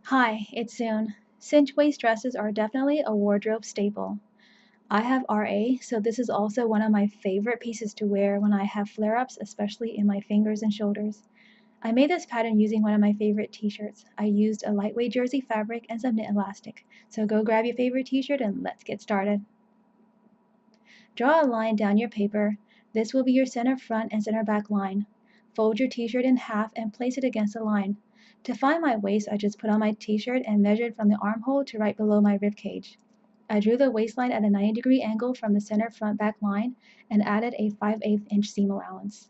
Hi, it's Soon. Cinch waist dresses are definitely a wardrobe staple. I have RA, so this is also one of my favorite pieces to wear when I have flare-ups, especially in my fingers and shoulders. I made this pattern using one of my favorite t-shirts. I used a lightweight jersey fabric and some knit elastic. So go grab your favorite t-shirt and let's get started. Draw a line down your paper. This will be your center front and center back line. Fold your t-shirt in half and place it against the line. To find my waist, I just put on my t-shirt and measured from the armhole to right below my rib cage. I drew the waistline at a 90-degree angle from the center front back line and added a 5/8 inch seam allowance.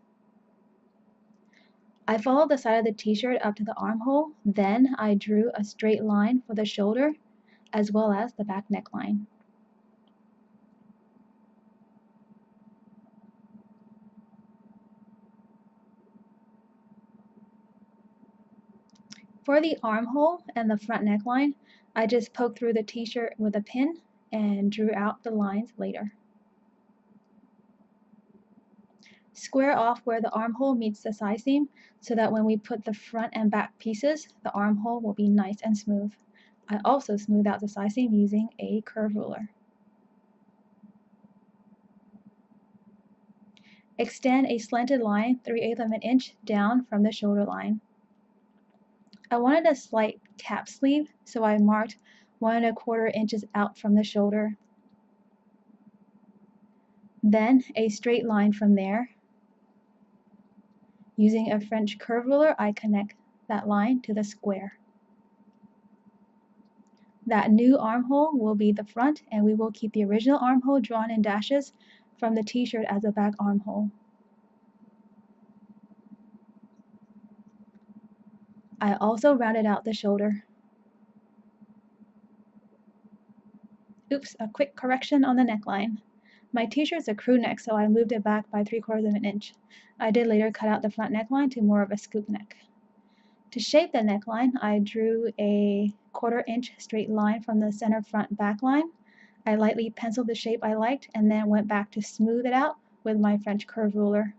I followed the side of the t-shirt up to the armhole, then I drew a straight line for the shoulder as well as the back neckline. For the armhole and the front neckline, I just poked through the t-shirt with a pin and drew out the lines later. Square off where the armhole meets the side seam so that when we put the front and back pieces, the armhole will be nice and smooth. I also smooth out the side seam using a curve ruler. Extend a slanted line 3/8 of an inch down from the shoulder line. I wanted a slight cap sleeve, so I marked 1 1/4 inches out from the shoulder. Then a straight line from there. Using a French curve ruler, I connect that line to the square. That new armhole will be the front, and we will keep the original armhole drawn in dashes from the t-shirt as a back armhole. I also rounded out the shoulder. Oops, a quick correction on the neckline. My t-shirt's a crew neck, so I moved it back by 3/4 of an inch. I did later cut out the front neckline to more of a scoop neck. To shape the neckline, I drew a 1/4 inch straight line from the center front back line. I lightly penciled the shape I liked and then went back to smooth it out with my French curve ruler.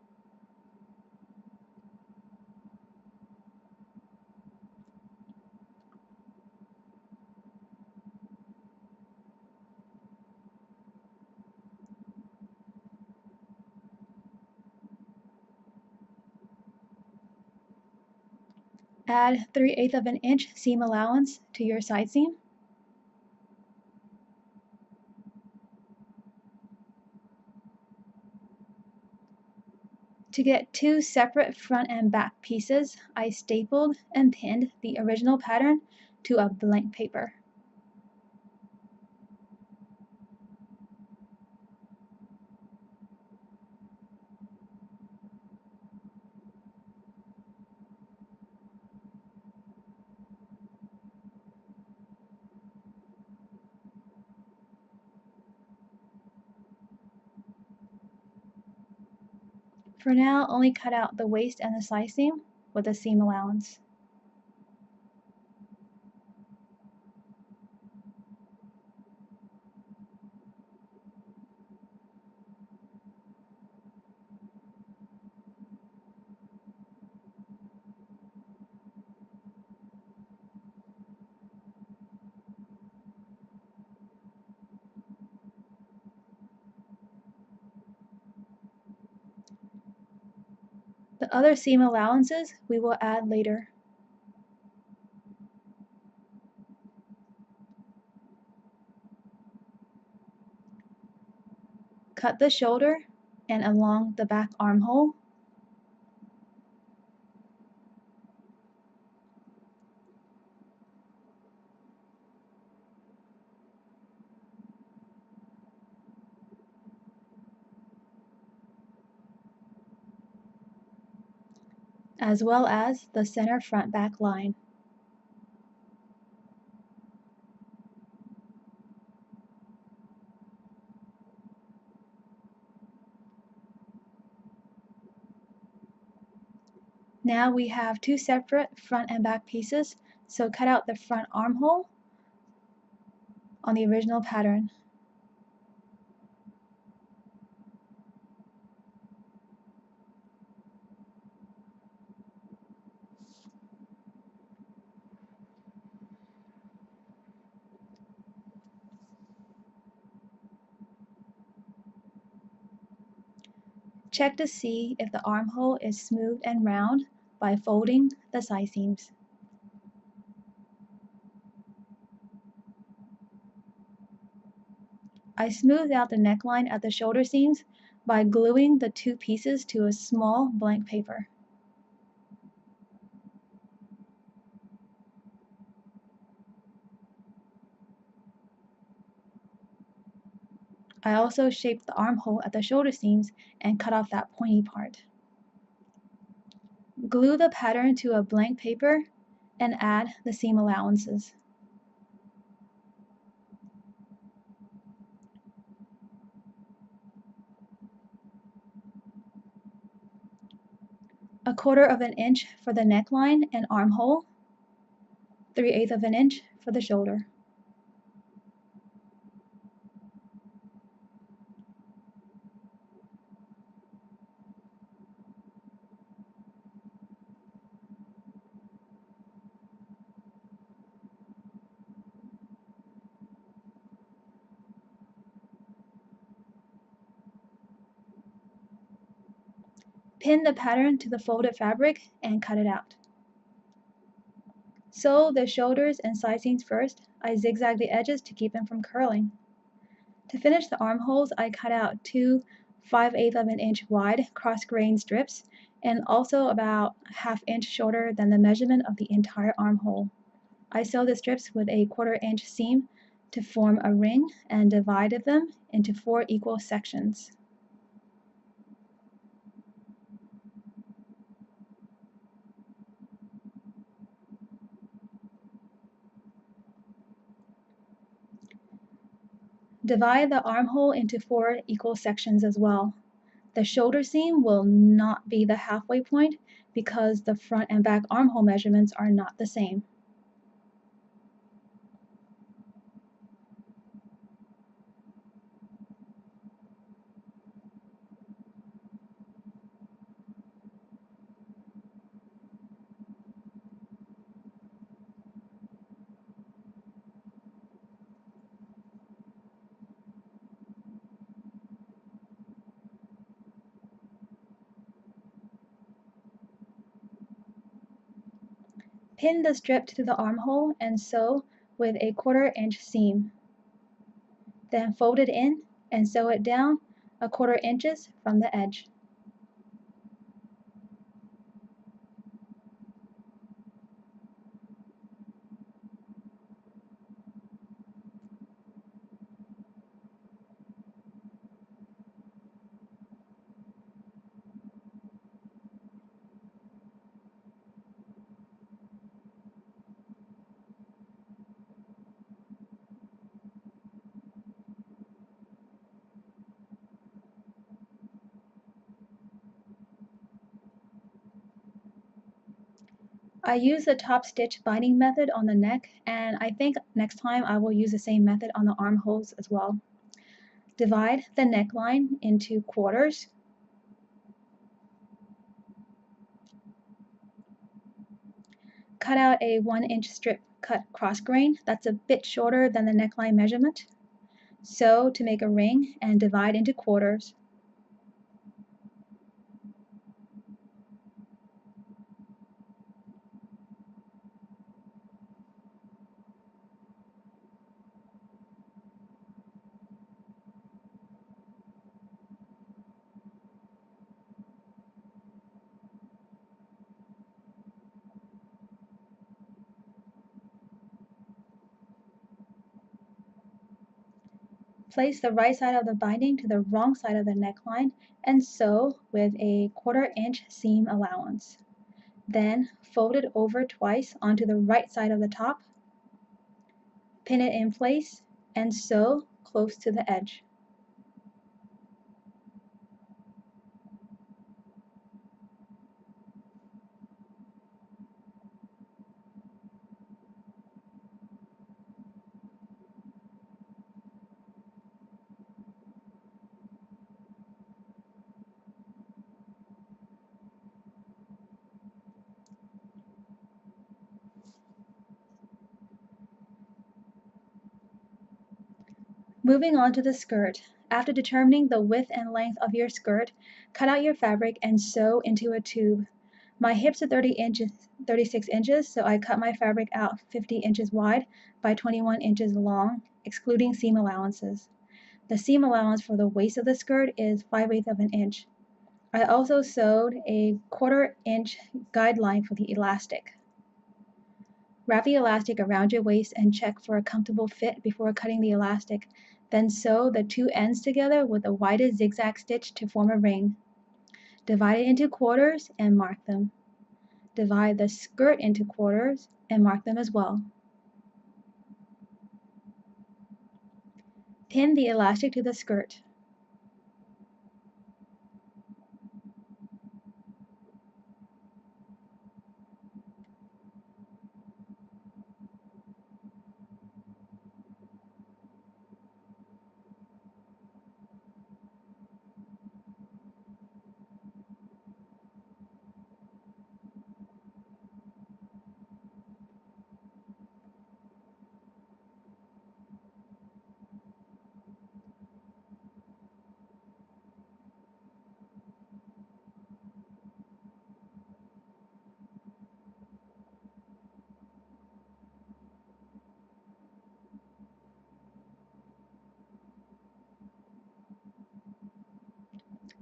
Add 3/8 of an inch seam allowance to your side seam. To get two separate front and back pieces, I stapled and pinned the original pattern to a blank paper. For now, only cut out the waist and the side seam with a seam allowance. The other seam allowances we will add later. Cut the shoulder and along the back armhole. As well as the center front back line. Now we have two separate front and back pieces, so cut out the front armhole on the original pattern. Check to see if the armhole is smooth and round by folding the side seams. I smoothed out the neckline at the shoulder seams by gluing the two pieces to a small blank paper. I also shaped the armhole at the shoulder seams and cut off that pointy part. Glue the pattern to a blank paper and add the seam allowances. A 1/4 of an inch for the neckline and armhole, 3/8 of an inch for the shoulder. Pin the pattern to the folded fabric and cut it out. Sew the shoulders and side seams first. I zigzag the edges to keep them from curling. To finish the armholes, I cut out two 5/8 of an inch wide cross-grain strips and also about 1/2 inch shorter than the measurement of the entire armhole. I sewed the strips with a 1/4 inch seam to form a ring and divided them into 4 equal sections. Divide the armhole into 4 equal sections as well. The shoulder seam will not be the halfway point because the front and back armhole measurements are not the same. Pin the strip to the armhole and sew with a 1/4 inch seam. Then fold it in and sew it down 1/4 inches from the edge. I use the top stitch binding method on the neck, and I think next time I will use the same method on the armholes as well. Divide the neckline into quarters. Cut out a 1 inch strip cut cross grain that's a bit shorter than the neckline measurement. Sew to make a ring and divide into quarters. Place the right side of the binding to the wrong side of the neckline and sew with a 1/4 inch seam allowance. Then fold it over twice onto the right side of the top, pin it in place, and sew close to the edge. Moving on to the skirt, After determining the width and length of your skirt, cut out your fabric and sew into a tube. My hips are 36 inches, so I cut my fabric out 50 inches wide by 21 inches long, excluding seam allowances. The seam allowance for the waist of the skirt is 5/8 of an inch. I also sewed a 1/4 inch guideline for the elastic. Wrap the elastic around your waist and check for a comfortable fit before cutting the elastic. Then sew the two ends together with a widest zigzag stitch to form a ring. Divide it into quarters and mark them. Divide the skirt into quarters and mark them as well. Pin the elastic to the skirt.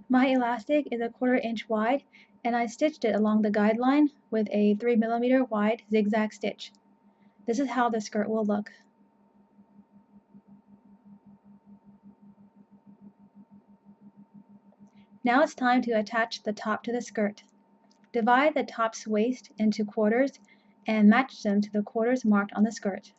My elastic is a 1/4 inch wide and I stitched it along the guideline with a 3mm wide zigzag stitch. This is how the skirt will look. Now it's time to attach the top to the skirt. Divide the top's waist into quarters and match them to the quarters marked on the skirt.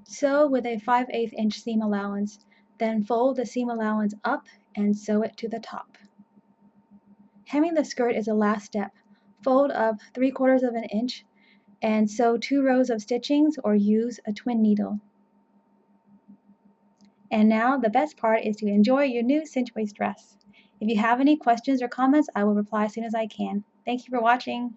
Sew with a 5/8 inch seam allowance, then fold the seam allowance up and sew it to the top. Hemming the skirt is the last step. Fold up 3/4 of an inch and sew 2 rows of stitchings or use a twin needle. And now the best part is to enjoy your new cinch waist dress. If you have any questions or comments, I will reply as soon as I can. Thank you for watching.